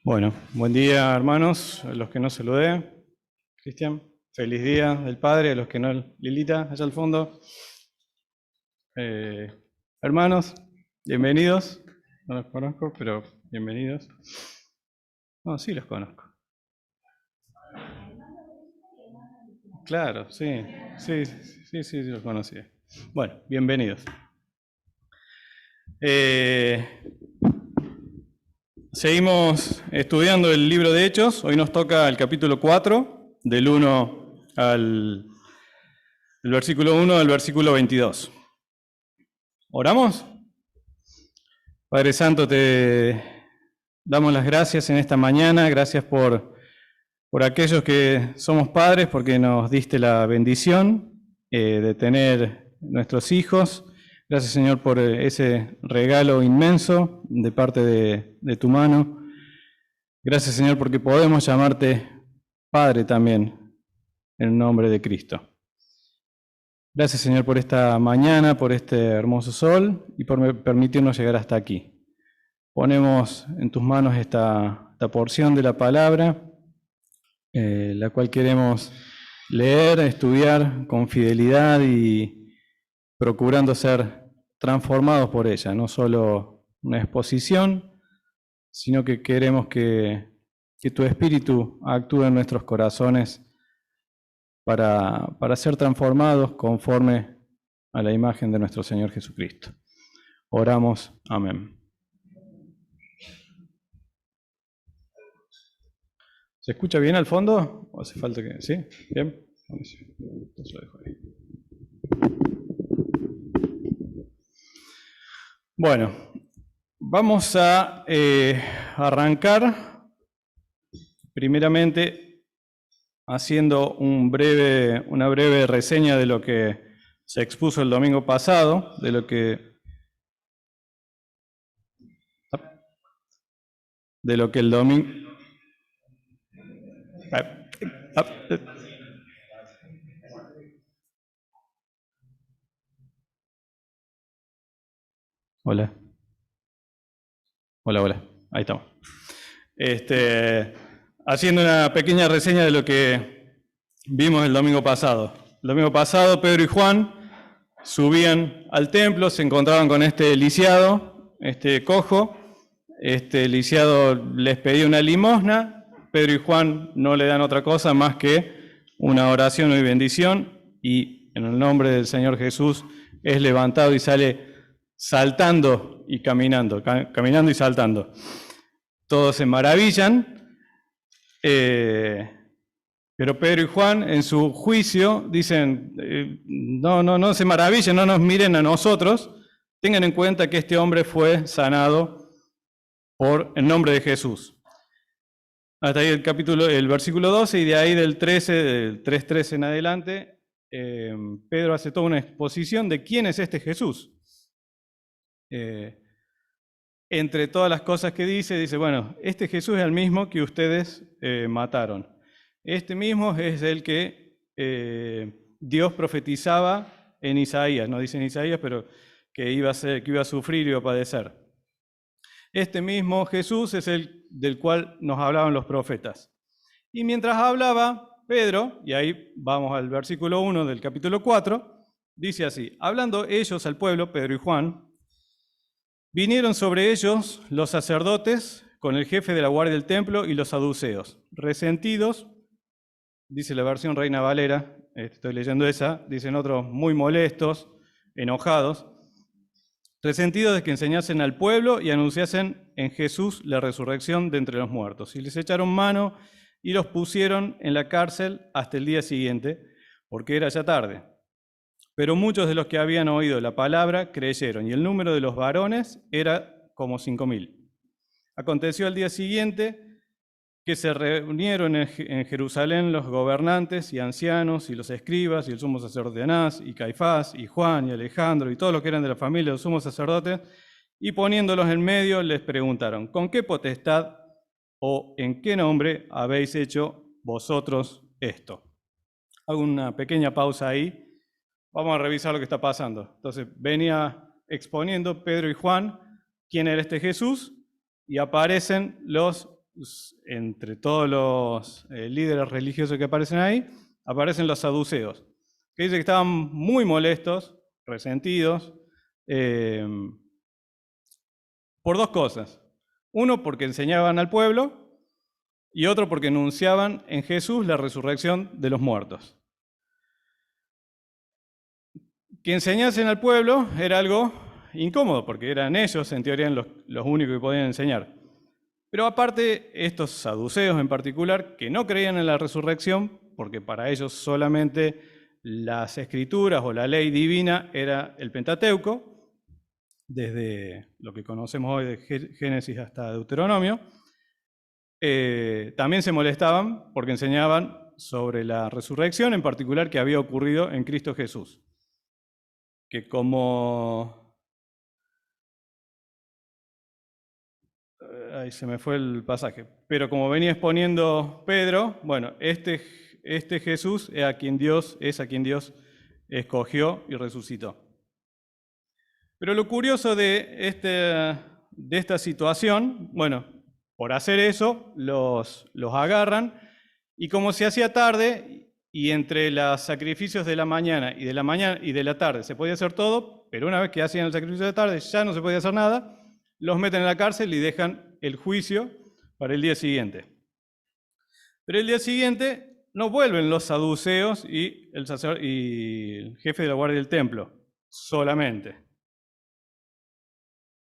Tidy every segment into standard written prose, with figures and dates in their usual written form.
Bueno, buen día, hermanos, a los que no saludé. Cristian, feliz día del Padre, a los que no, Lilita, allá al fondo. Hermanos, bienvenidos. No los conozco, pero bienvenidos. No, sí los conozco. Claro, sí, los conocí. Bueno, bienvenidos. Seguimos estudiando el libro de Hechos. Hoy nos toca el capítulo 4, del 1 al el versículo 1 al versículo 22. ¿Oramos? Padre Santo, te damos las gracias en esta mañana. Gracias por aquellos que somos padres, porque nos diste la bendición de tener nuestros hijos. Gracias, Señor, por ese regalo inmenso de parte de tu mano. Gracias, Señor, porque podemos llamarte Padre también, en el nombre de Cristo. Gracias, Señor, por esta mañana, por este hermoso sol y por permitirnos llegar hasta aquí. Ponemos en tus manos esta porción de la palabra, la cual queremos leer, estudiar con fidelidad y procurando ser transformados por ella. No solo una exposición, sino que queremos que tu Espíritu actúe en nuestros corazones para ser transformados conforme a la imagen de nuestro Señor Jesucristo. Oramos. Amén. ¿Se escucha bien al fondo? ¿O hace falta que...? ¿Sí? ¿Bien? Entonces lo dejo ahí. Bueno, vamos a arrancar primeramente haciendo una breve reseña de lo que se expuso el domingo pasado, de lo que el domingo... Hola. Ahí estamos. Haciendo una pequeña reseña de lo que vimos el domingo pasado. El domingo pasado, Pedro y Juan subían al templo, se encontraban con este lisiado, este cojo. Este lisiado les pedía una limosna. Pedro y Juan no le dan otra cosa más que una oración y bendición, y en el nombre del Señor Jesús es levantado y sale saltando y caminando y saltando. Todos se maravillan, pero Pedro y Juan en su juicio dicen, no se maravillen, no nos miren a nosotros, tengan en cuenta que este hombre fue sanado por el nombre de Jesús. Hasta ahí el versículo 12, y de ahí del 3:13 en adelante, Pedro hace toda una exposición de quién es este Jesús. Entre todas las cosas que dice, bueno, este Jesús es el mismo que ustedes mataron. Este mismo es el que Dios profetizaba en Isaías, no dice en Isaías, pero que iba a sufrir y iba a padecer. Este mismo Jesús es el del cual nos hablaban los profetas. Y mientras hablaba Pedro, y ahí vamos al versículo 1 del capítulo 4, dice así: hablando ellos al pueblo, Pedro y Juan, vinieron sobre ellos los sacerdotes con el jefe de la guardia del templo y los saduceos, resentidos, dice la versión Reina Valera, estoy leyendo esa, dicen otros muy molestos, enojados, resentidos de que enseñasen al pueblo y anunciasen en Jesús la resurrección de entre los muertos. Y les echaron mano y los pusieron en la cárcel hasta el día siguiente, porque era ya tarde. Pero muchos de los que habían oído la palabra creyeron, y el número de los varones era como 5.000. Aconteció al día siguiente que se reunieron en Jerusalén los gobernantes y ancianos y los escribas y el sumo sacerdote Anás y Caifás y Juan y Alejandro y todos los que eran de la familia de los sumos sacerdotes, y poniéndolos en medio les preguntaron: ¿con qué potestad o en qué nombre habéis hecho vosotros esto? Hago una pequeña pausa ahí. Vamos a revisar lo que está pasando. Entonces, venía exponiendo Pedro y Juan quién era este Jesús, y aparecen los entre todos los líderes religiosos que aparecen ahí, aparecen los saduceos, que dice que estaban muy molestos, resentidos, por dos cosas. Uno, porque enseñaban al pueblo, y otro, porque anunciaban en Jesús la resurrección de los muertos. Que enseñasen al pueblo era algo incómodo, porque eran ellos, en teoría, los únicos que podían enseñar. Pero aparte, estos saduceos en particular, que no creían en la resurrección, porque para ellos solamente las escrituras o la ley divina era el Pentateuco, desde lo que conocemos hoy de Génesis hasta Deuteronomio, también se molestaban porque enseñaban sobre la resurrección, en particular que había ocurrido en Cristo Jesús. Que como... Ahí se me fue el pasaje. Pero como venía exponiendo Pedro, bueno, este Jesús es a quien Dios escogió y resucitó. Pero lo curioso de esta situación, bueno, por hacer eso, los agarran, y como se hacía tarde, y entre los sacrificios de la mañana y de la tarde se podía hacer todo, pero una vez que hacían el sacrificio de tarde ya no se podía hacer nada, los meten en la cárcel y dejan el juicio para el día siguiente. Pero el día siguiente no vuelven los saduceos y el jefe de la guardia del templo, solamente.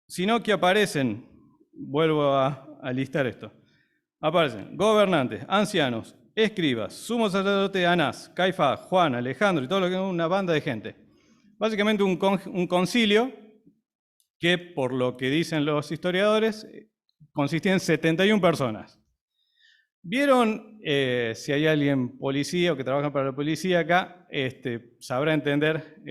Sino que aparecen, vuelvo a listar esto, aparecen gobernantes, ancianos, escribas, sumo sacerdote Anás, Caifás, Juan, Alejandro y todo lo que es una banda de gente. Básicamente un concilio que, por lo que dicen los historiadores, consistía en 71 personas. ¿Vieron, si hay alguien policía o que trabaja para la policía acá, sabrá entender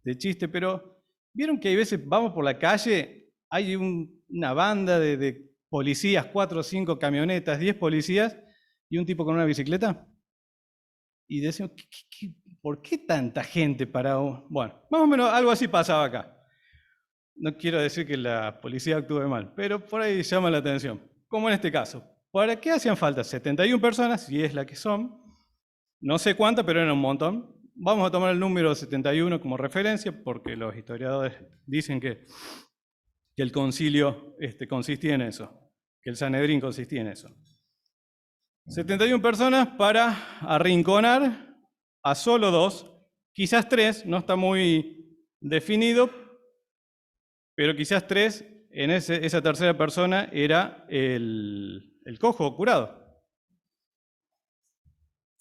de chiste, pero ¿vieron que hay veces vamos por la calle, hay una banda de policías, 4 o 5 camionetas, 10 policías y un tipo con una bicicleta? Y decimos, ¿por qué tanta gente parado? Bueno, más o menos algo así pasaba acá. No quiero decir que la policía actúe mal, pero por ahí llama la atención. Como en este caso. ¿Para qué hacían falta 71 personas? Si es la que son. No sé cuántas, pero era un montón. Vamos a tomar el número 71 como referencia, porque los historiadores dicen que el concilio consistía en eso, que el Sanedrín consistía en eso. 71 personas para arrinconar a solo 2, quizás 3, no está muy definido, pero quizás 3, en esa tercera persona era el cojo curado.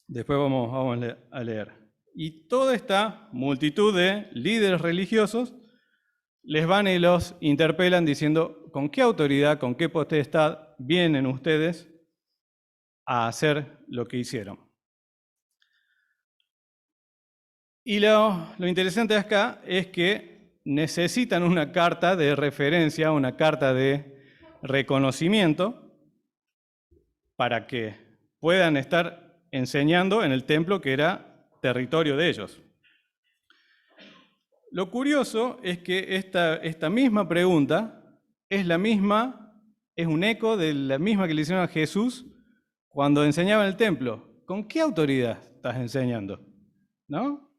Después vamos a leer. Y toda esta multitud de líderes religiosos les van y los interpelan diciendo con qué autoridad, con qué potestad vienen ustedes a hacer lo que hicieron. Y lo interesante de acá es que necesitan una carta de referencia, una carta de reconocimiento para que puedan estar enseñando en el templo que era territorio de ellos. Lo curioso es que esta misma pregunta es un eco de la misma que le hicieron a Jesús cuando enseñaba en el templo. ¿Con qué autoridad estás enseñando? ¿No?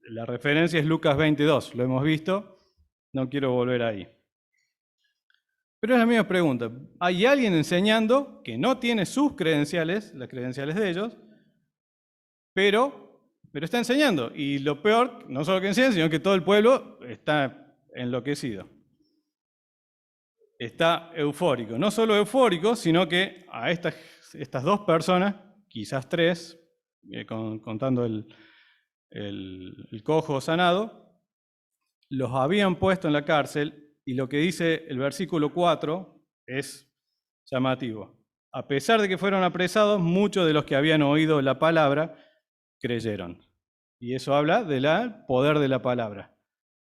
La referencia es Lucas 22, lo hemos visto, no quiero volver ahí. Pero es la misma pregunta. Hay alguien enseñando que no tiene sus credenciales, las credenciales de ellos, pero está enseñando. Y lo peor, no solo que enseña, sino que todo el pueblo está enloquecido. Está eufórico. No solo eufórico, sino que a estas 2 personas, quizás 3, contando el cojo sanado, los habían puesto en la cárcel, y lo que dice el versículo 4 es llamativo. A pesar de que fueron apresados, muchos de los que habían oído la palabra creyeron. Y eso habla del poder de la palabra.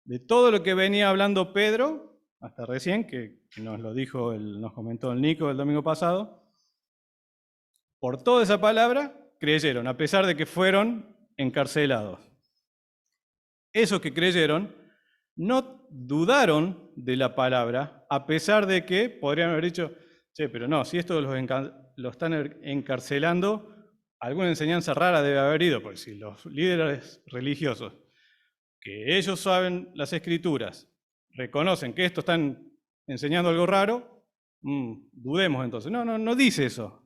De todo lo que venía hablando Pedro, hasta recién, que nos lo dijo, nos comentó el Nico el domingo pasado, por toda esa palabra creyeron, a pesar de que fueron encarcelados. Esos que creyeron no dudaron de la palabra, a pesar de que podrían haber dicho, che, pero no, si esto lo están encarcelando, alguna enseñanza rara debe haber ido, porque si los líderes religiosos, que ellos saben las escrituras, reconocen que esto están enseñando algo raro, dudemos entonces. No dice eso.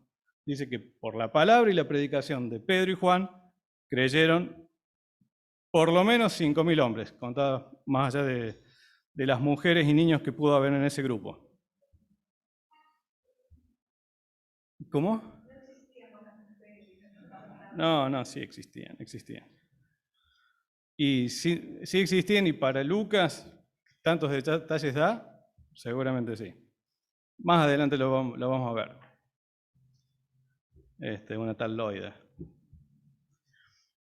Dice que por la palabra y la predicación de Pedro y Juan creyeron por lo menos 5.000 hombres, contados más allá de las mujeres y niños que pudo haber en ese grupo. ¿Cómo? No, sí existían. Y sí existían, y para Lucas, ¿tantos detalles da? Seguramente sí. Más adelante lo vamos a ver. Una tal Loida.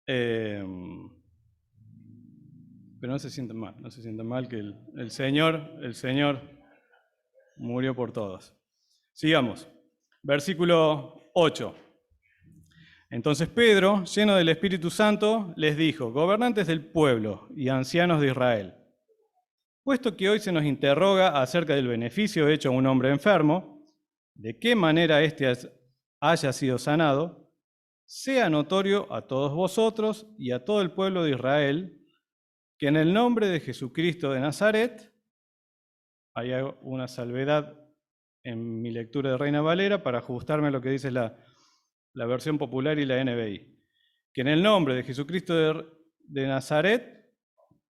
Pero no se sientan mal que el Señor murió por todos. Sigamos. Versículo 8. Entonces Pedro, lleno del Espíritu Santo, les dijo: gobernantes del pueblo y ancianos de Israel, puesto que hoy se nos interroga acerca del beneficio hecho a un hombre enfermo, de qué manera éste haya sido sanado, sea notorio a todos vosotros y a todo el pueblo de Israel que en el nombre de Jesucristo de Nazaret, hay una salvedad en mi lectura de Reina Valera para ajustarme a lo que dice la versión popular y la NBI, que en el nombre de Jesucristo de Nazaret,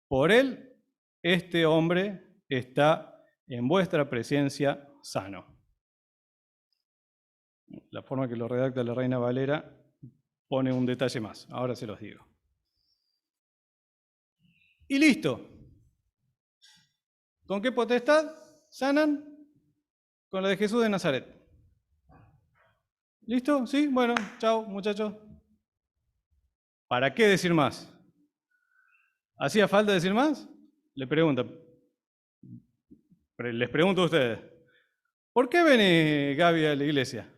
por él, este hombre está en vuestra presencia sano. La forma que lo redacta la Reina Valera pone un detalle más, ahora se los digo. Y listo. ¿Con qué potestad sanan? Con la de Jesús de Nazaret. ¿Listo? ¿Sí? Bueno, chao, muchachos. ¿Para qué decir más? ¿Hacía falta decir más? Les pregunto a ustedes, ¿por qué viene Gaby a la iglesia?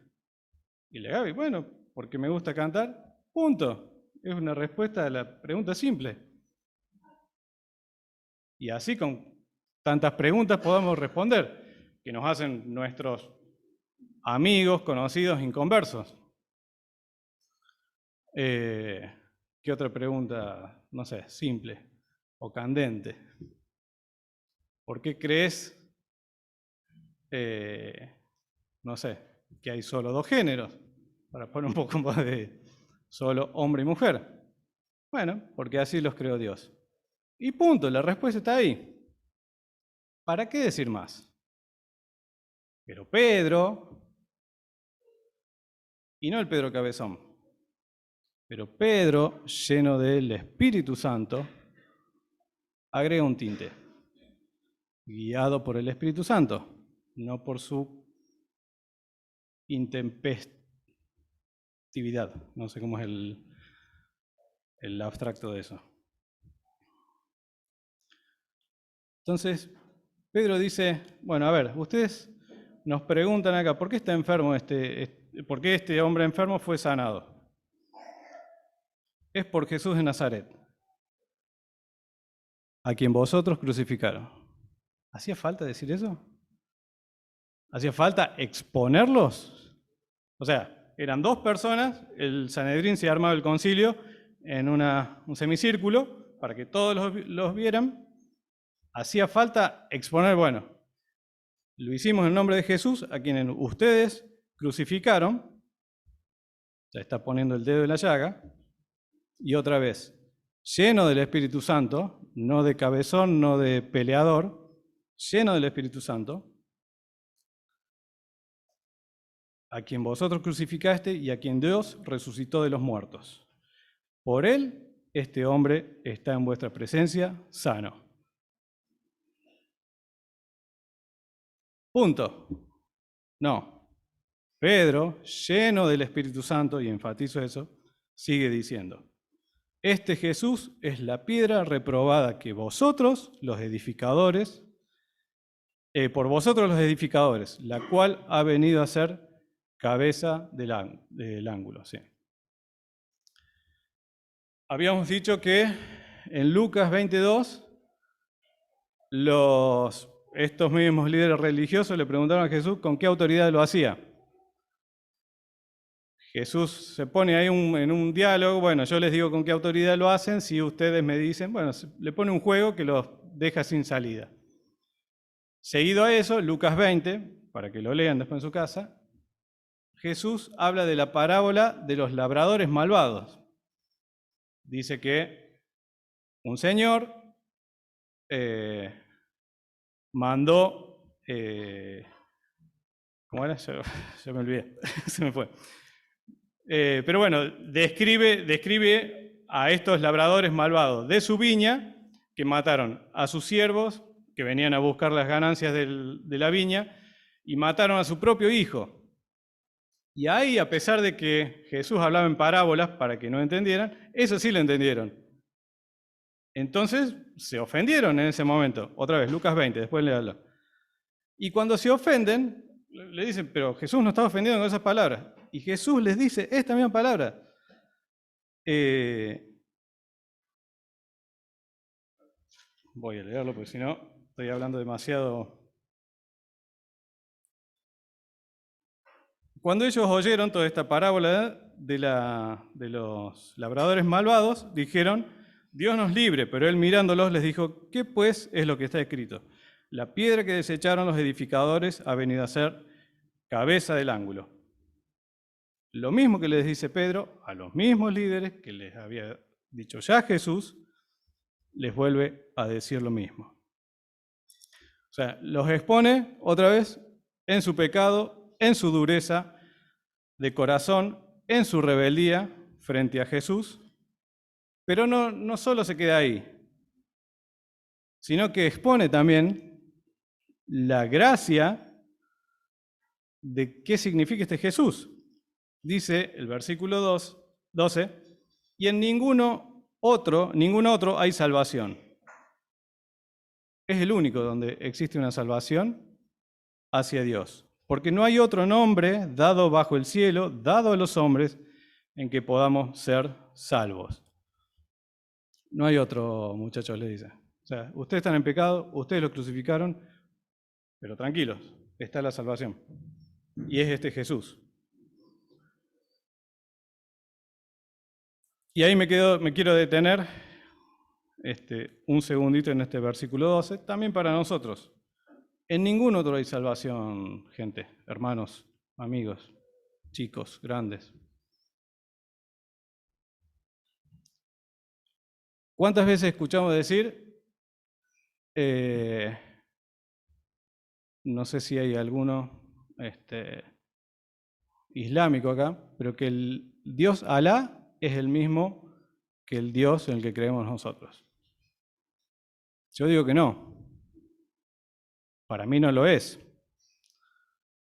Y la Gaby, bueno, porque me gusta cantar, punto. Es una respuesta a la pregunta simple. Y así con tantas preguntas podemos responder, que nos hacen nuestros amigos, conocidos, inconversos. ¿Qué otra pregunta, no sé, simple o candente? ¿Por qué crees, no sé, que hay solo dos géneros? Para poner un poco más de solo hombre y mujer. Bueno, porque así los creó Dios. Y punto, la respuesta está ahí. ¿Para qué decir más? Pero Pedro, y no el Pedro cabezón, pero Pedro, lleno del Espíritu Santo, agrega un tinte, guiado por el Espíritu Santo, no por su intempestividad. No sé cómo es el abstracto de eso. Entonces, Pedro dice, bueno, a ver, ustedes nos preguntan acá, ¿por qué está enfermo por qué este hombre enfermo fue sanado? Es por Jesús de Nazaret, a quien vosotros crucificaron. ¿Hacía falta decir eso? ¿Hacía falta exponerlos? O sea, eran dos personas, el Sanedrín se armaba el concilio en un semicírculo para que todos los vieran. Hacía falta exponer, bueno, lo hicimos en nombre de Jesús, a quien ustedes crucificaron. Ya está poniendo el dedo en la llaga. Y otra vez, lleno del Espíritu Santo, no de cabezón, no de peleador, lleno del Espíritu Santo, a quien vosotros crucificaste y a quien Dios resucitó de los muertos. Por él, este hombre está en vuestra presencia sano. Punto. No. Pedro, lleno del Espíritu Santo, y enfatizo eso, sigue diciendo, este Jesús es la piedra reprobada que vosotros, los edificadores, por vosotros los edificadores, la cual ha venido a ser cabeza del ángulo. Sí. Habíamos dicho que en Lucas 22 los estos mismos líderes religiosos le preguntaron a Jesús con qué autoridad lo hacía. Jesús se pone ahí en un diálogo, bueno, yo les digo con qué autoridad lo hacen, si ustedes me dicen, bueno, le pone un juego que los deja sin salida. Seguido a eso, Lucas 20, para que lo lean después en su casa, Jesús habla de la parábola de los labradores malvados. Dice que un señor mandó, ¿cómo era? Yo me olvidé, se me fue. Pero bueno, describe a estos labradores malvados de su viña que mataron a sus siervos, que venían a buscar las ganancias de la viña, y mataron a su propio hijo. Y ahí, a pesar de que Jesús hablaba en parábolas para que no entendieran, eso sí lo entendieron. Entonces se ofendieron en ese momento. Otra vez, Lucas 20, después le habla. Y cuando se ofenden, le dicen, pero Jesús no está ofendiendo con esas palabras. Y Jesús les dice esta misma palabra. Voy a leerlo porque si no estoy hablando demasiado. Cuando ellos oyeron toda esta parábola de los labradores malvados, dijeron, Dios nos libre, pero él mirándolos les dijo, ¿qué pues es lo que está escrito? La piedra que desecharon los edificadores ha venido a ser cabeza del ángulo. Lo mismo que les dice Pedro a los mismos líderes que les había dicho ya Jesús, les vuelve a decir lo mismo. O sea, los expone otra vez en su pecado, en su dureza de corazón, en su rebeldía frente a Jesús, pero no solo se queda ahí, sino que expone también la gracia de qué significa este Jesús. Dice el versículo 12, y en ningún otro hay salvación. Es el único donde existe una salvación hacia Dios. Porque no hay otro nombre dado bajo el cielo, dado a los hombres, en que podamos ser salvos. No hay otro, muchachos, le dice. O sea, ustedes están en pecado, ustedes lo crucificaron, pero tranquilos, está la salvación. Y es este Jesús. Y ahí me quiero detener un segundito en este versículo 12, también para nosotros. En ningún otro hay salvación, gente, hermanos, amigos, chicos, grandes. ¿Cuántas veces escuchamos decir, no sé si hay alguno islámico acá, pero que el Dios Alá es el mismo que el Dios en el que creemos nosotros? Yo digo que no. Para mí no lo es.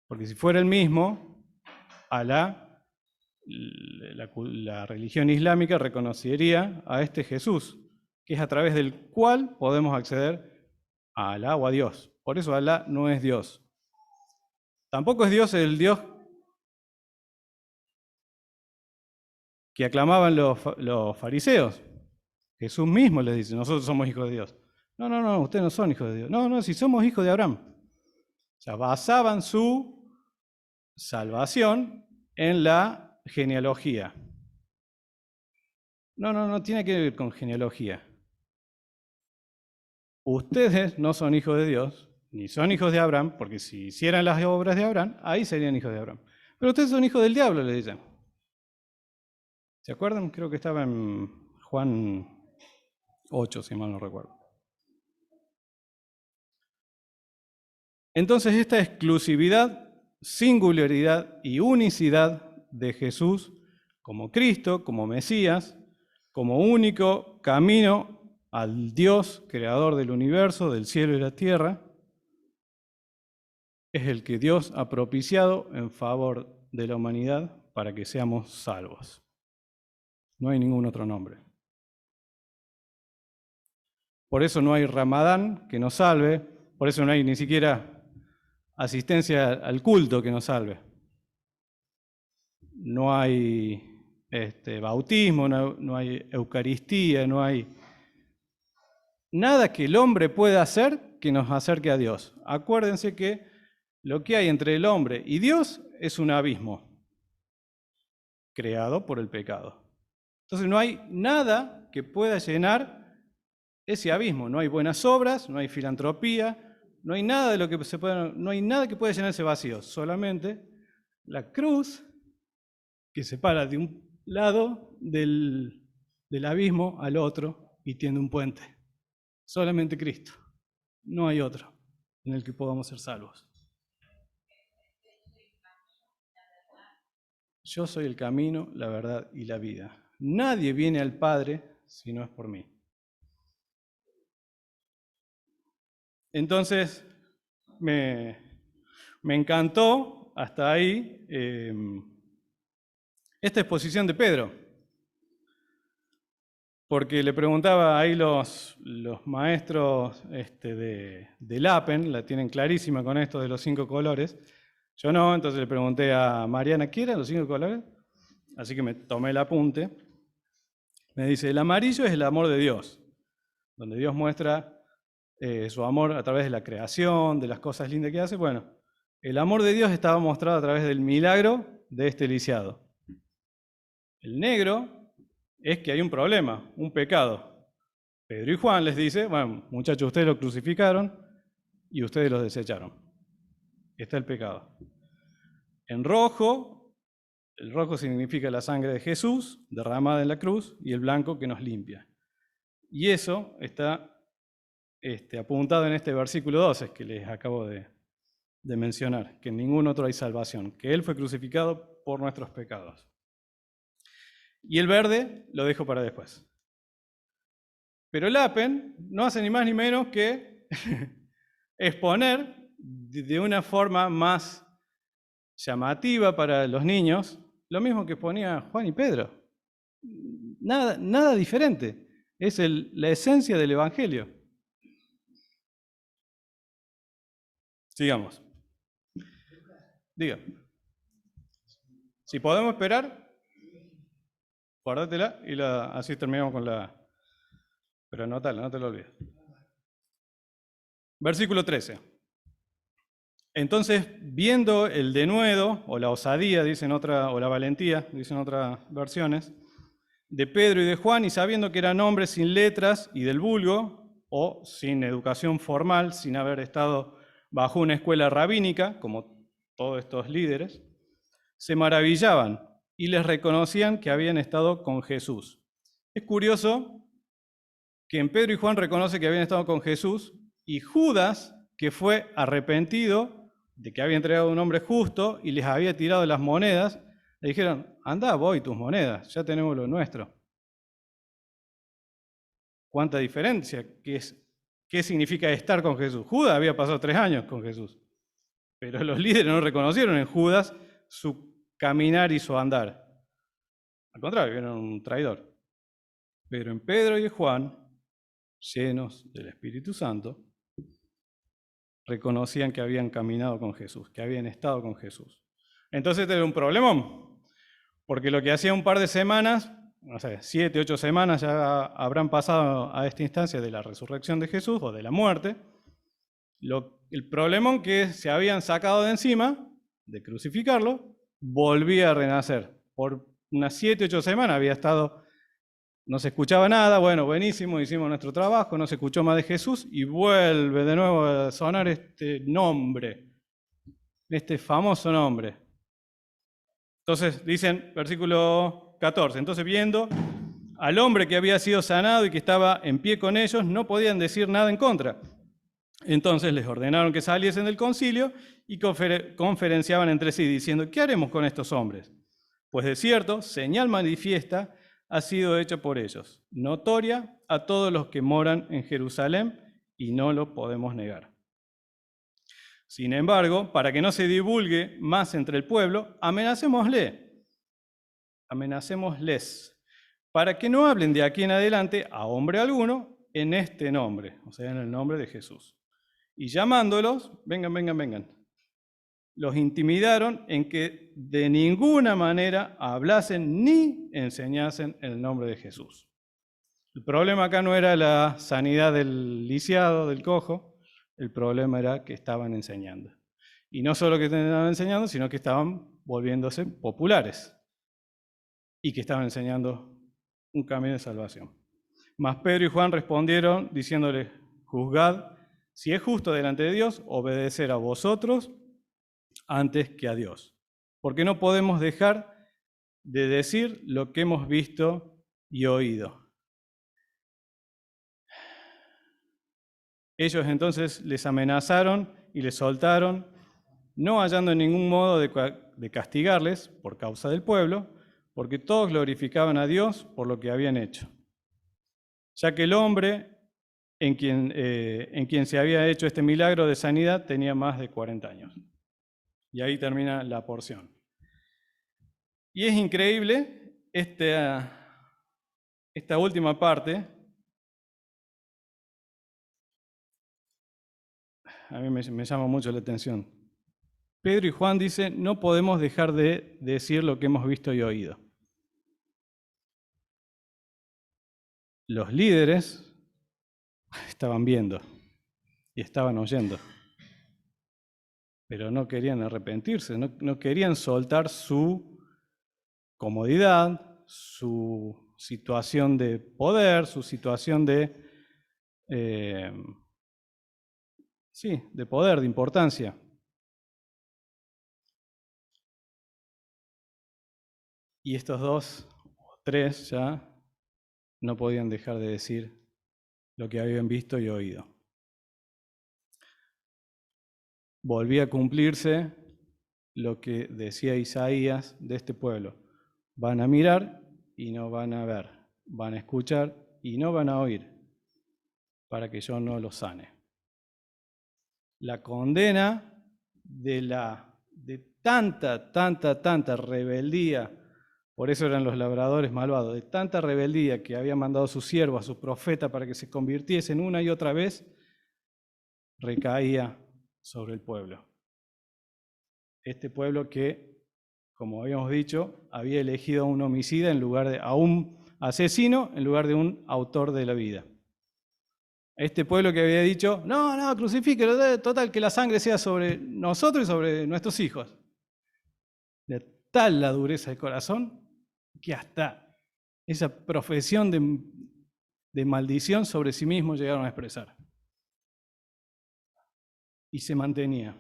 Porque si fuera el mismo, Alá, la religión islámica reconocería a este Jesús, que es a través del cual podemos acceder a Alá o a Dios. Por eso Alá no es Dios. Tampoco es Dios el Dios que aclamaban los fariseos. Jesús mismo les dice, nosotros somos hijos de Dios. No, ustedes no son hijos de Dios. No, si somos hijos de Abraham. O sea, basaban su salvación en la genealogía. No tiene que ver con genealogía. Ustedes no son hijos de Dios, ni son hijos de Abraham, porque si hicieran las obras de Abraham, ahí serían hijos de Abraham. Pero ustedes son hijos del diablo, le dicen. ¿Se acuerdan? Creo que estaba en Juan 8, si mal no recuerdo. Entonces, esta exclusividad, singularidad y unicidad de Jesús como Cristo, como Mesías, como único camino al Dios, creador del universo, del cielo y la tierra, es el que Dios ha propiciado en favor de la humanidad para que seamos salvos. No hay ningún otro nombre. Por eso no hay Ramadán que nos salve, por eso no hay ni siquiera asistencia al culto que nos salve. No hay bautismo, no hay Eucaristía, no hay nada que el hombre pueda hacer que nos acerque a Dios. Acuérdense que lo que hay entre el hombre y Dios es un abismo creado por el pecado. Entonces no hay nada que pueda llenar ese abismo. No hay buenas obras, no hay filantropía, no hay nada de lo que no hay nada que pueda llenar ese vacío. Solamente la cruz que separa de un lado del abismo al otro y tiende un puente. Solamente Cristo. No hay otro en el que podamos ser salvos. Yo soy el camino, la verdad y la vida. Nadie viene al Padre si no es por mí. Entonces, me encantó hasta ahí esta exposición de Pedro, porque le preguntaba ahí los maestros de Lapen, la tienen clarísima con esto de los 5 colores. Yo no, entonces le pregunté a Mariana, ¿qué eran los 5 colores? Así que me tomé el apunte. Me dice, el amarillo es el amor de Dios, donde Dios muestra su amor a través de la creación, de las cosas lindas que hace. Bueno, el amor de Dios estaba mostrado a través del milagro de este lisiado. El negro es que hay un problema, un pecado. Pedro y Juan les dice, bueno, muchachos, ustedes lo crucificaron y ustedes lo desecharon. Está el pecado. En rojo, el rojo significa la sangre de Jesús derramada en la cruz y el blanco que nos limpia. Y eso está apuntado en este versículo 12 que les acabo de mencionar, que en ningún otro hay salvación, que Él fue crucificado por nuestros pecados. Y el verde lo dejo para después. Pero Lapen no hace ni más ni menos que exponer de una forma más llamativa para los niños lo mismo que ponía Juan y Pedro. Nada diferente. Es la esencia del Evangelio. Sigamos. Diga. Si podemos esperar, guárdatela y así terminamos con la... Pero anótala, no te lo olvides. Versículo 13. Entonces, viendo el denuedo, o la osadía, dicen otra, o la valentía, dicen otras versiones, de Pedro y de Juan, y sabiendo que eran hombres sin letras y del vulgo, o sin educación formal, sin haber estado bajo una escuela rabínica, como todos estos líderes, se maravillaban y les reconocían que habían estado con Jesús. Es curioso que en Pedro y Juan reconoce que habían estado con Jesús, y Judas, que fue arrepentido de que había entregado a un hombre justo y les había tirado las monedas, le dijeron, anda, voy tus monedas, ya tenemos lo nuestro. ¿Cuánta diferencia? ¿Qué significa estar con Jesús? Judas había pasado 3 años con Jesús, pero los líderes no reconocieron en Judas su caminar y su andar. Al contrario, vieron un traidor. Pero en Pedro y Juan, llenos del Espíritu Santo, reconocían que habían caminado con Jesús, que habían estado con Jesús. Entonces este era un problemón, porque lo que hacía un par de semanas, no sé, 7, 8 semanas ya habrán pasado a esta instancia de la resurrección de Jesús o de la muerte, el problemón que se habían sacado de encima, de crucificarlo, volvía a renacer. Por unas 7, 8 semanas había estado... No se escuchaba nada, bueno, buenísimo, hicimos nuestro trabajo, no se escuchó más de Jesús y vuelve de nuevo a sonar este nombre, este famoso nombre. Entonces dicen, versículo 14, entonces viendo al hombre que había sido sanado y que estaba en pie con ellos, no podían decir nada en contra. Entonces les ordenaron que saliesen del concilio y conferenciaban entre sí, diciendo, ¿qué haremos con estos hombres? Pues de cierto, señal manifiesta ha sido hecha por ellos, notoria a todos los que moran en Jerusalén, y no lo podemos negar. Sin embargo, para que no se divulgue más entre el pueblo, amenacémosles, para que no hablen de aquí en adelante a hombre alguno en este nombre, o sea, en el nombre de Jesús. Y llamándolos, vengan, los intimidaron en que de ninguna manera hablasen ni enseñasen el nombre de Jesús. El problema acá no era la sanidad del lisiado, del cojo. el problema era que estaban enseñando. Y no solo que estaban enseñando, sino que estaban volviéndose populares y que estaban enseñando un camino de salvación. Mas Pedro y Juan respondieron diciéndole: juzgad si es justo delante de Dios obedecer a vosotros antes que a Dios, porque no podemos dejar de decir lo que hemos visto y oído. Ellos entonces les amenazaron y les soltaron, no hallando ningún modo de castigarles por causa del pueblo, porque todos glorificaban a Dios por lo que habían hecho, ya que el hombre en quien se había hecho este milagro de sanidad tenía más de 40 años. Y ahí termina la porción. Y es increíble esta última parte. A mí me llama mucho la atención. Pedro y Juan dicen: no podemos dejar de decir lo que hemos visto y oído. Los líderes estaban viendo y estaban oyendo, pero no querían arrepentirse, no querían soltar su comodidad, su situación de poder, su situación de poder, de importancia. Y estos dos o tres ya no podían dejar de decir lo que habían visto y oído. Volvía a cumplirse lo que decía Isaías de este pueblo: van a mirar y no van a ver, van a escuchar y no van a oír, para que yo no los sane. La condena de tanta rebeldía, por eso eran los labradores malvados, de tanta rebeldía que había mandado a su siervo, a su profeta, para que se convirtiesen una y otra vez, recaía sobre el pueblo. Este pueblo que, como habíamos dicho, había elegido a un homicida a un asesino en lugar de un autor de la vida. Este pueblo que había dicho: no, crucifíquelo, total, que la sangre sea sobre nosotros y sobre nuestros hijos. De tal la dureza del corazón que hasta esa profesión de maldición sobre sí mismos llegaron a expresar. Y se mantenía.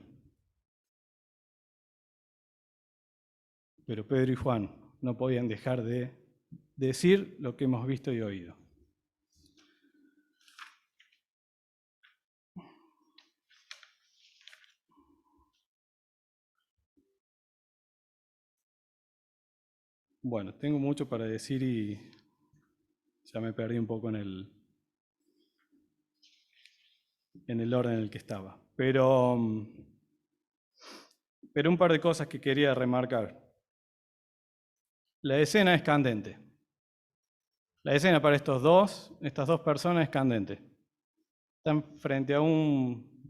Pero Pedro y Juan no podían dejar de decir lo que hemos visto y oído. Bueno, tengo mucho para decir y ya me perdí un poco en el orden en el que estaba. Pero un par de cosas que quería remarcar. La escena es candente. La escena para estas dos personas es candente. Están frente a un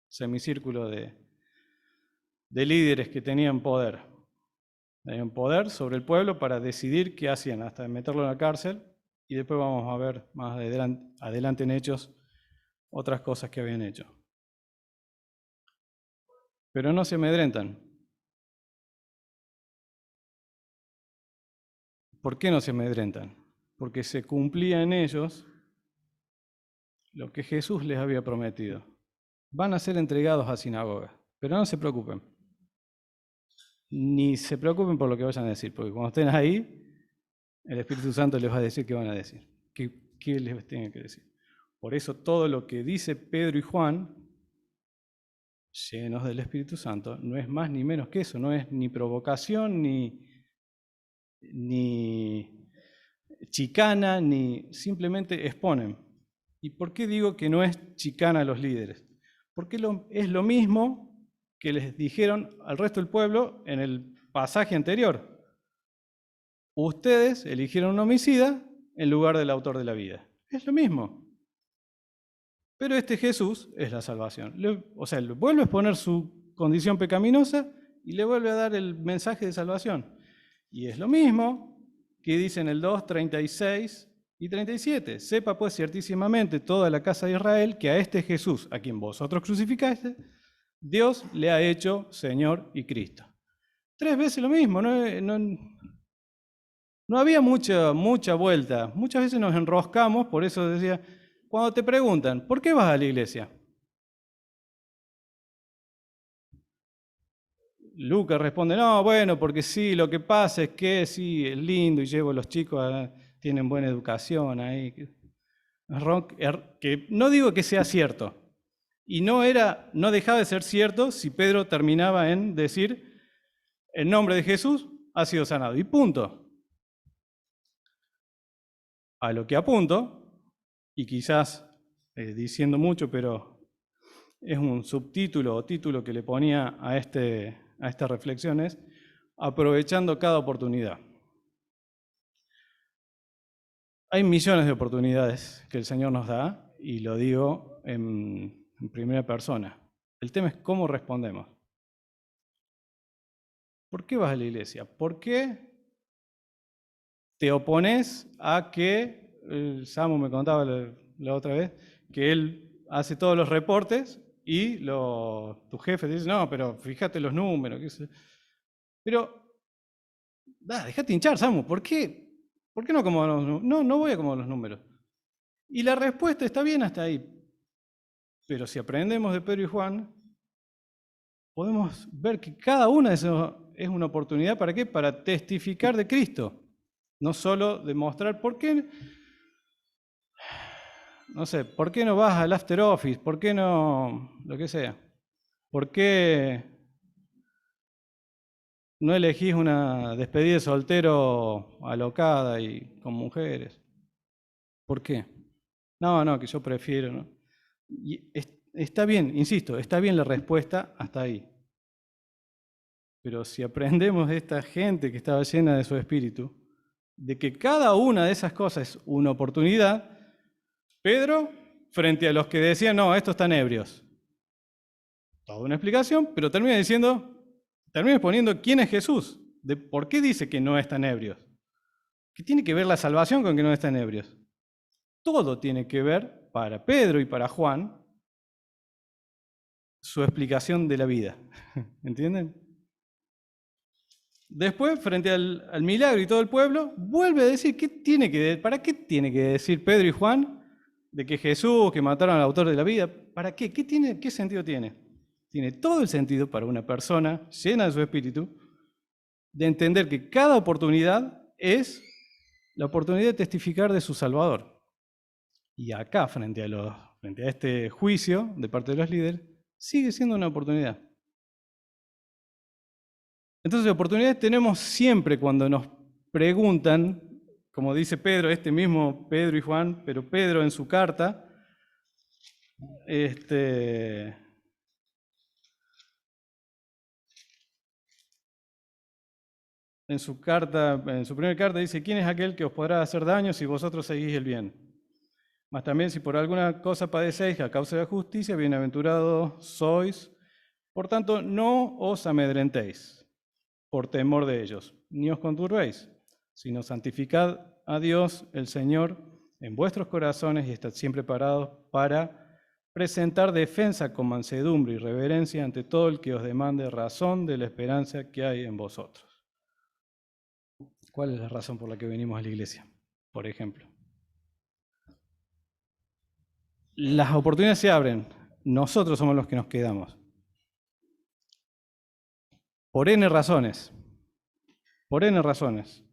semicírculo de líderes que tenían poder. Tenían poder sobre el pueblo para decidir qué hacían, hasta meterlo en la cárcel, y después vamos a ver más adelante en Hechos otras cosas que habían hecho. Pero no se amedrentan. ¿Por qué no se amedrentan? Porque se cumplía en ellos lo que Jesús les había prometido. Van a ser entregados a sinagogas, pero no se preocupen. Ni se preocupen por lo que vayan a decir, porque cuando estén ahí, el Espíritu Santo les va a decir qué van a decir, qué les tienen que decir. Por eso todo lo que dice Pedro y Juan, llenos del Espíritu Santo, no es más ni menos que eso, no es ni provocación, ni chicana, ni simplemente exponen. ¿Y por qué digo que no es chicana a los líderes? Porque es lo mismo que les dijeron al resto del pueblo en el pasaje anterior. Ustedes eligieron un homicida en lugar del autor de la vida. Es lo mismo. Pero este Jesús es la salvación. Le vuelve a exponer su condición pecaminosa y le vuelve a dar el mensaje de salvación. Y es lo mismo que dice en el 2:36 Y 37, sepa pues ciertísimamente toda la casa de Israel que a este Jesús, a quien vosotros crucificaste, Dios le ha hecho Señor y Cristo. 3 veces lo mismo, no había mucha vuelta. Muchas veces nos enroscamos, por eso decía, cuando te preguntan, ¿por qué vas a la iglesia? Lucas responde, no, bueno, porque sí, lo que pasa es que sí, es lindo y llevo a los chicos, tienen buena educación ahí. Que no digo que sea cierto, y no dejaba de ser cierto si Pedro terminaba en decir, en nombre de Jesús ha sido sanado, y punto. A lo que apunto, y quizás diciendo mucho, pero es un subtítulo o título que le ponía a estas reflexiones, aprovechando cada oportunidad. Hay millones de oportunidades que el Señor nos da, y lo digo en primera persona. El tema es cómo respondemos. ¿Por qué vas a la iglesia? ¿Por qué te opones a que, Samu me contaba la otra vez, que él hace todos los reportes y tu jefe te dice, no, pero fíjate los números. Pero, déjate hinchar, Samu, ¿por qué no acomodas los números? No voy a acomodar los números. Y la respuesta está bien hasta ahí. Pero si aprendemos de Pedro y Juan, podemos ver que cada una de esas es una oportunidad, ¿para qué? Para testificar de Cristo. No solo demostrar por qué, no sé, ¿por qué no vas al after office? ¿Por qué no, lo que sea? ¿Por qué no elegís una despedida de soltero alocada y con mujeres? ¿Por qué? No, que yo prefiero, ¿no? Y está bien, insisto, está bien la respuesta hasta ahí. Pero si aprendemos de esta gente que estaba llena de su espíritu, de que cada una de esas cosas es una oportunidad, Pedro, frente a los que decían, no, estos están ebrios. Toda una explicación, pero termina exponiendo quién es Jesús, de por qué dice que no están ebrios. ¿Qué tiene que ver la salvación con que no están ebrios? Todo tiene que ver, para Pedro y para Juan, su explicación de la vida. ¿Entienden? Después, frente al milagro y todo el pueblo, vuelve a decir, ¿para qué tiene que decir Pedro y Juan de que Jesús, que mataron al autor de la vida? ¿Para qué? ¿Qué sentido tiene? Tiene todo el sentido para una persona llena de su espíritu de entender que cada oportunidad es la oportunidad de testificar de su Salvador. Y acá, frente a este juicio de parte de los líderes, sigue siendo una oportunidad. Entonces, oportunidades tenemos siempre cuando nos preguntan, como dice Pedro, este mismo Pedro y Juan, pero Pedro en su carta, en su primera carta dice, ¿quién es aquel que os podrá hacer daño si vosotros seguís el bien? Mas también si por alguna cosa padecéis a causa de la justicia, bienaventurados sois. Por tanto, no os amedrentéis por temor de ellos, ni os conturbéis, sino santificad a Dios el Señor en vuestros corazones y estad siempre parados para presentar defensa con mansedumbre y reverencia ante todo el que os demande razón de la esperanza que hay en vosotros. ¿Cuál es la razón por la que venimos a la iglesia? Por ejemplo. Las oportunidades se abren, nosotros somos los que nos quedamos. Por N razones. Por N razones.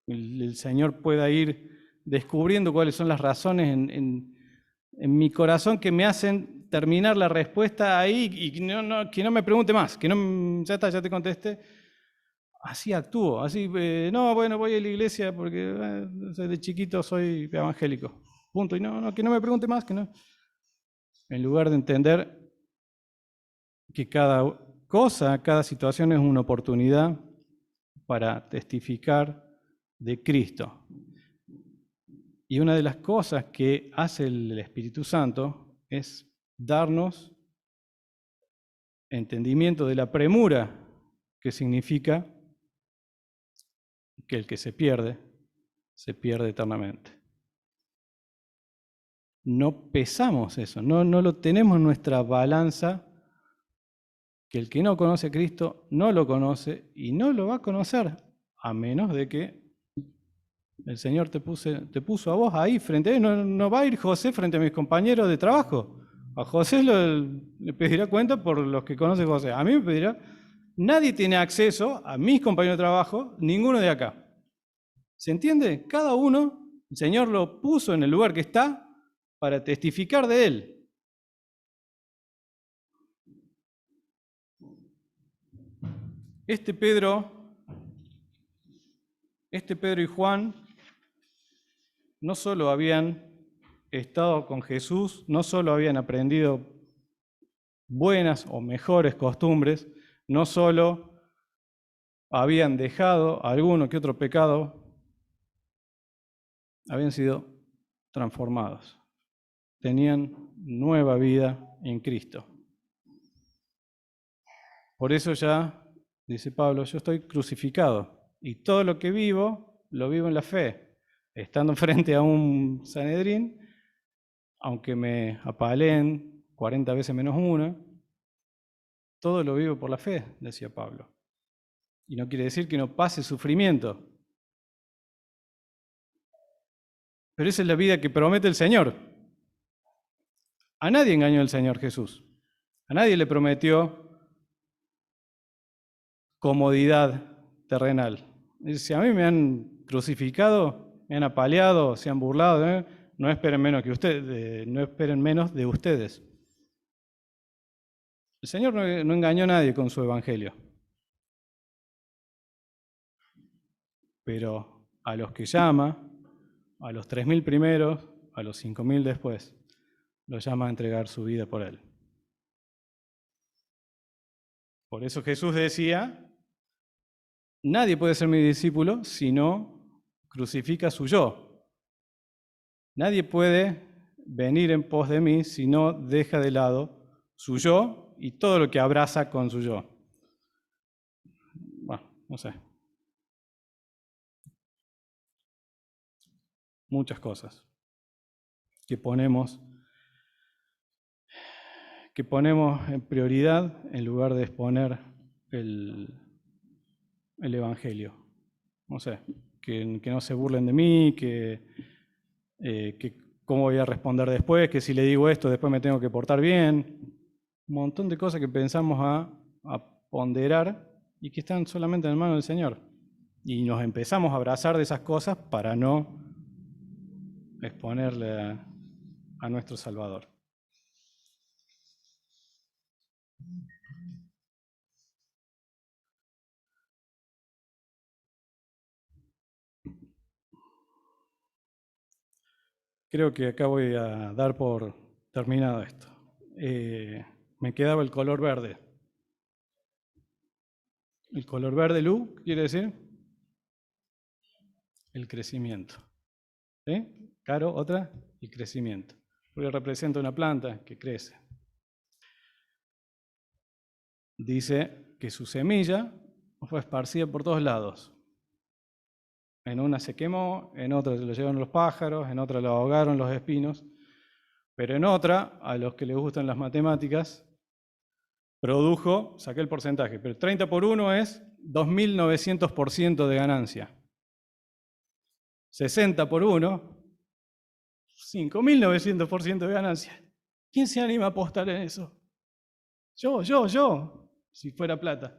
El Señor pueda ir descubriendo cuáles son las razones en mi corazón que me hacen terminar la respuesta ahí y que no me pregunte más, que no, ya está, ya te contesté. Así actúo, así, no, bueno, voy a la iglesia porque desde chiquito soy evangélico. Punto. Y que no me pregunte más, que no. En lugar de entender que cada cosa, cada situación es una oportunidad para testificar de Cristo. Y una de las cosas que hace el Espíritu Santo es darnos entendimiento de la premura que significa que el que se pierde eternamente. no pesamos eso, no lo tenemos en nuestra balanza, que el que no conoce a Cristo no lo conoce y no lo va a conocer, a menos de que el Señor te puso a vos ahí frente a él. No va a ir José frente a mis compañeros de trabajo. A José le pedirá cuenta por los que conoce José. A mí me pedirá. Nadie tiene acceso a mis compañeros de trabajo, ninguno de acá. ¿Se entiende? Cada uno, el Señor lo puso en el lugar que está para testificar de él. Este Pedro y Juan no solo habían estado con Jesús, no solo habían aprendido buenas o mejores costumbres, no solo habían dejado alguno que otro pecado, habían sido transformados. Tenían nueva vida en Cristo. Por eso ya, dice Pablo, yo estoy crucificado y todo lo que vivo, lo vivo en la fe. Estando frente a un Sanedrín, aunque me apaleen 40 veces menos una, todo lo vivo por la fe, decía Pablo. Y no quiere decir que no pase sufrimiento. Pero esa es la vida que promete el Señor. A nadie engañó el Señor Jesús. A nadie le prometió comodidad terrenal. Si a mí me han crucificado, me han apaleado, se han burlado, no esperen menos que ustedes, no esperen menos de ustedes. El Señor no engañó a nadie con su evangelio. Pero a los que llama, a los 3.000 primeros, a los 5.000 después, los llama a entregar su vida por él. Por eso Jesús decía, nadie puede ser mi discípulo si no crucifica su yo. Nadie puede venir en pos de mí si no deja de lado su yo y todo lo que abraza con su yo. Bueno, no sé. Muchas cosas que ponemos en prioridad en lugar de exponer el Evangelio. No sé, que no se burlen de mí, que cómo voy a responder después, que si le digo esto después me tengo que portar bien. Un montón de cosas que pensamos a ponderar y que están solamente en manos del Señor. Y nos empezamos a abrazar de esas cosas para no exponerle a nuestro Salvador. Creo que acá voy a dar por terminado esto. Me quedaba el color verde. El color verde, Lu, quiere decir el crecimiento. ¿Sí? Caro, otra, el crecimiento. Porque representa una planta que crece. Dice que su semilla fue esparcida por todos lados. En una se quemó, en otra se lo llevaron los pájaros, en otra lo ahogaron los espinos, pero en otra, a los que les gustan las matemáticas, produjo, saqué el porcentaje, pero 30 por 1 es 2.900% de ganancia. 60 por 1, 5.900% de ganancia. ¿Quién se anima a apostar en eso? Yo, si fuera plata.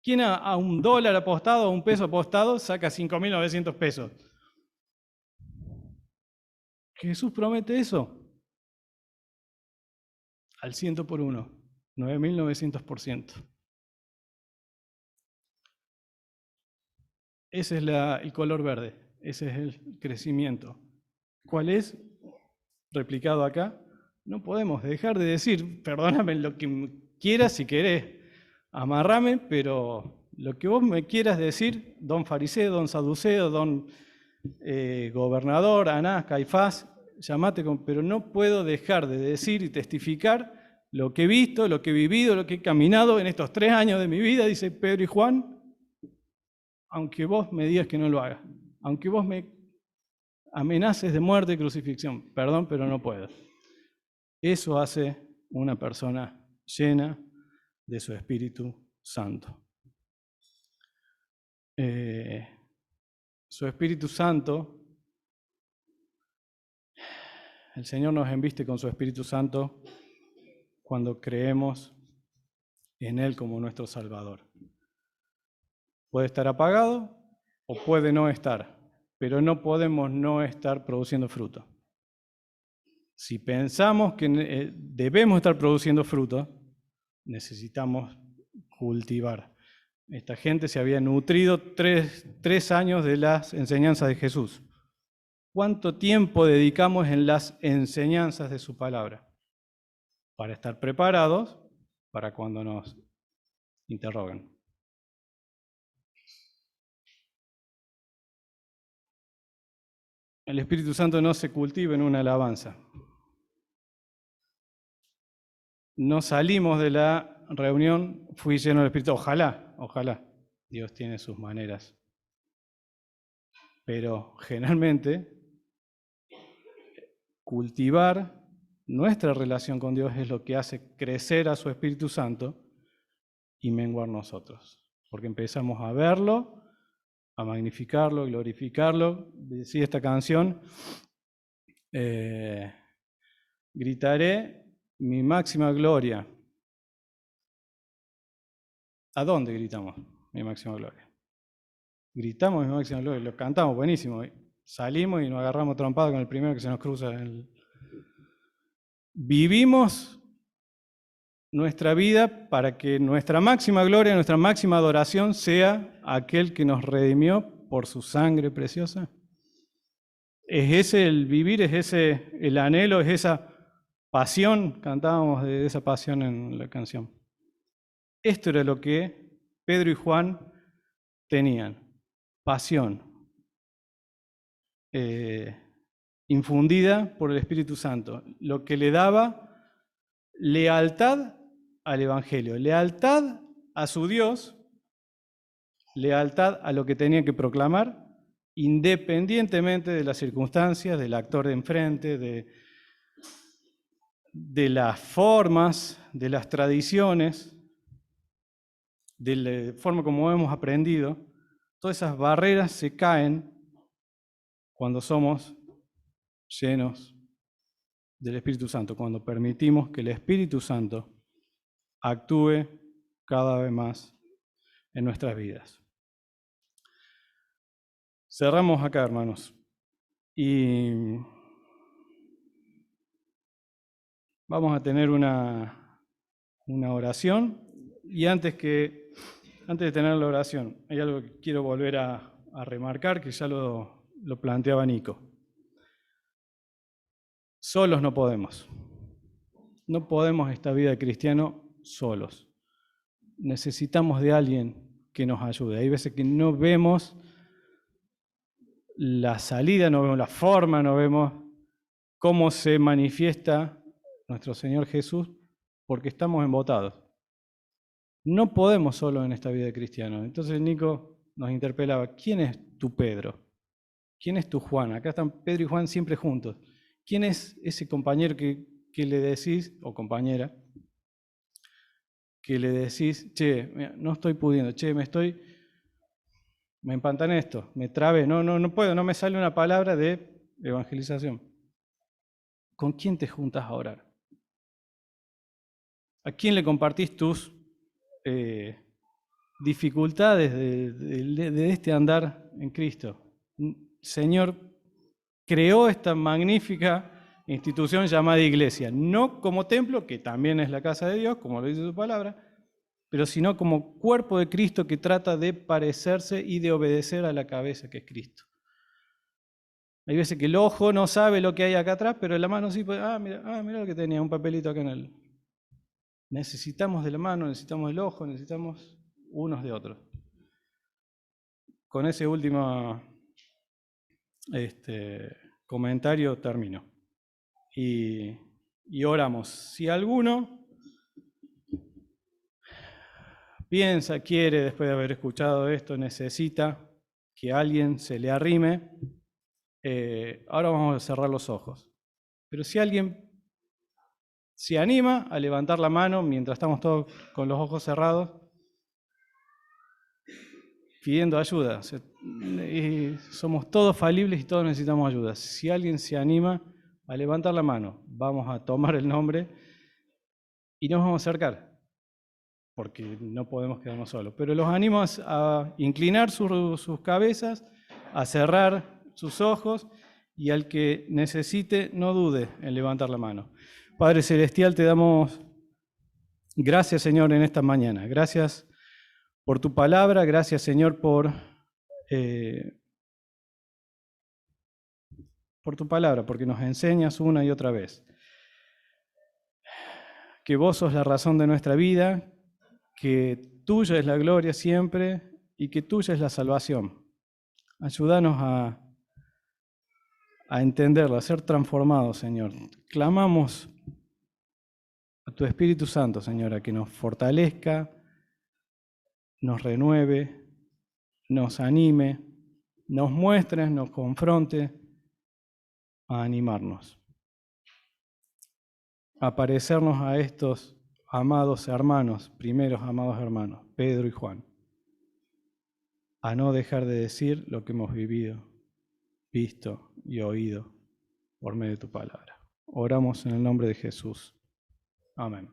¿Quién a $1 apostado, a $1 apostado, saca 5.900 pesos? Jesús promete eso. Al 100 por 1, 9.900%. Ese es el color verde, ese es el crecimiento. ¿Cuál es? Replicado acá. No podemos dejar de decir, perdóname lo que quieras si querés, amarrame, pero lo que vos me quieras decir, don fariseo, don saduceo, don gobernador, Anás, Caifás, llamate, pero no puedo dejar de decir y testificar lo que he visto, lo que he vivido, lo que he caminado en estos 3 años de mi vida, dice Pedro y Juan, aunque vos me digas que no lo haga, aunque vos me amenazas de muerte y crucifixión. Perdón, pero no puedo. Eso hace una persona llena de su Espíritu Santo. Su Espíritu Santo, el Señor nos embiste con su Espíritu Santo cuando creemos en Él como nuestro Salvador. Puede estar apagado o puede no estar, pero no podemos no estar produciendo fruto. Si pensamos que debemos estar produciendo fruto, necesitamos cultivar. Esta gente se había nutrido tres años de las enseñanzas de Jesús. ¿Cuánto tiempo dedicamos en las enseñanzas de su palabra? Para estar preparados para cuando nos interrogan. El Espíritu Santo no se cultiva en una alabanza. No salimos de la reunión, fui lleno del Espíritu. Ojalá. Dios tiene sus maneras. Pero generalmente, cultivar nuestra relación con Dios es lo que hace crecer a su Espíritu Santo y menguar nosotros. Porque empezamos a verlo, a magnificarlo, a glorificarlo. Decía esta canción, gritaré mi máxima gloria. ¿A dónde gritamos mi máxima gloria? Gritamos mi máxima gloria, lo cantamos, buenísimo. Salimos y nos agarramos trompadas con el primero que se nos cruza. Vivimos nuestra vida para que nuestra máxima gloria, nuestra máxima adoración sea aquel que nos redimió por su sangre preciosa. Es ese el vivir, es ese el anhelo, es esa pasión, cantábamos de esa pasión en la canción. Esto era lo que Pedro y Juan tenían, pasión, infundida por el Espíritu Santo, lo que le daba lealtad al Evangelio, lealtad a su Dios, lealtad a lo que tenía que proclamar, independientemente de las circunstancias, del actor de enfrente, de las formas, de las tradiciones, de la forma como hemos aprendido. Todas esas barreras se caen cuando somos llenos del Espíritu Santo, cuando permitimos que el Espíritu Santo actúe cada vez más en nuestras vidas. Cerramos acá, hermanos, y vamos a tener una oración, y antes de tener la oración, hay algo que quiero volver a remarcar, que ya lo planteaba Nico. Solos no podemos. No podemos esta vida de cristiano solos. Necesitamos de alguien que nos ayude. Hay veces que no vemos la salida, no vemos la forma, no vemos cómo se manifiesta nuestro Señor Jesús, porque estamos embotados. No podemos solo en esta vida de cristiano. Entonces Nico nos interpelaba, ¿quién es tu Pedro? ¿Quién es tu Juan? Acá están Pedro y Juan siempre juntos. ¿Quién es ese compañero que le decís, o compañera, que le decís, che, no estoy pudiendo, che, me empantané esto, me trabé, no puedo, no me sale una palabra de evangelización? ¿Con quién te juntas a orar? ¿A quién le compartís tus dificultades de este andar en Cristo? Señor creó esta magnífica institución llamada iglesia, no como templo, que también es la casa de Dios, como lo dice su palabra, pero sino como cuerpo de Cristo que trata de parecerse y de obedecer a la cabeza que es Cristo. Hay veces que el ojo no sabe lo que hay acá atrás, pero la mano sí puede, mira lo que tenía, un papelito acá en él. Necesitamos de la mano, necesitamos del ojo, necesitamos unos de otros. Con ese último comentario termino. Y oramos. Si alguno piensa, quiere, después de haber escuchado esto, necesita que alguien se le arrime, ahora vamos a cerrar los ojos. Pero si alguien se anima a levantar la mano mientras estamos todos con los ojos cerrados, pidiendo ayuda. Somos todos falibles y todos necesitamos ayuda. Si alguien se anima a levantar la mano, vamos a tomar el nombre y nos vamos a acercar, porque no podemos quedarnos solos. Pero los animo a inclinar sus cabezas, a cerrar sus ojos, y al que necesite, no dude en levantar la mano. Padre Celestial, te damos gracias, Señor, en esta mañana. Gracias por tu palabra, gracias, Señor, por tu palabra, porque nos enseñas una y otra vez que vos sos la razón de nuestra vida, que tuya es la gloria siempre y que tuya es la salvación. Ayúdanos a entenderlo, a ser transformados, Señor. Clamamos a tu Espíritu Santo, Señor, a que nos fortalezca, nos renueve, nos anime, nos muestre, nos confronte a animarnos, a parecernos a estos amados hermanos, primeros amados hermanos, Pedro y Juan, a no dejar de decir lo que hemos vivido, visto y oído por medio de tu palabra. Oramos en el nombre de Jesús. Amén.